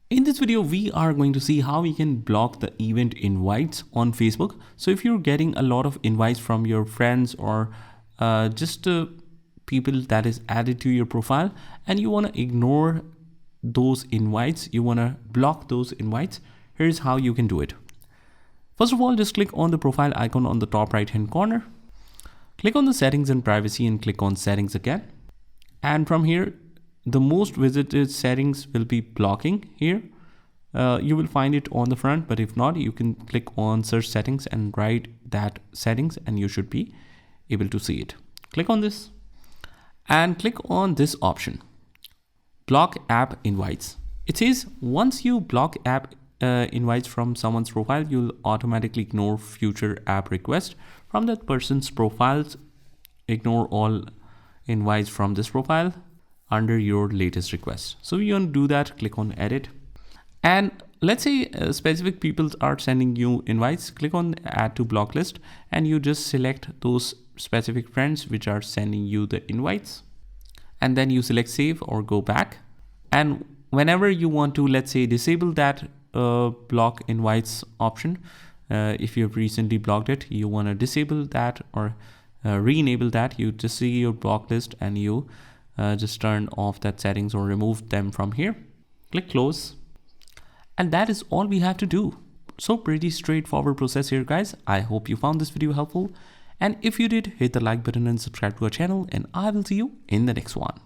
In this video, we are going to see how we can block the event invites on Facebook. So if you're getting a lot of invites from your friends or just people that is added to your profile and you want to ignore those invites, you want to block those invites, here's how you can do it. First of all, just click on the profile icon on the top right hand corner. Click on the settings and privacy and click on settings again. And from here, the most visited settings will be blocking here. You will find it on the front, but if not, you can click on search settings and write that settings and you should be able to see it. Click on this and click on this option, block app invites. It says once you block app invites from someone's profile, you'll automatically ignore future app requests from that person's profiles. Ignore all invites from this profile under your latest request. So you want to do that, click on edit. And let's say specific people are sending you invites, click on add to block list and you just select those specific friends which are sending you the invites. And then you select save or go back. And whenever you want to, let's say, disable that block invites option, if you've recently blocked it, you want to disable that or re-enable that, you just see your block list and you just turn off that settings or remove them from here. Click close. And that is all we have to do. So pretty straightforward process here, guys. I hope you found this video helpful. And if you did, hit the like button and subscribe to our channel, and I will see you in the next one.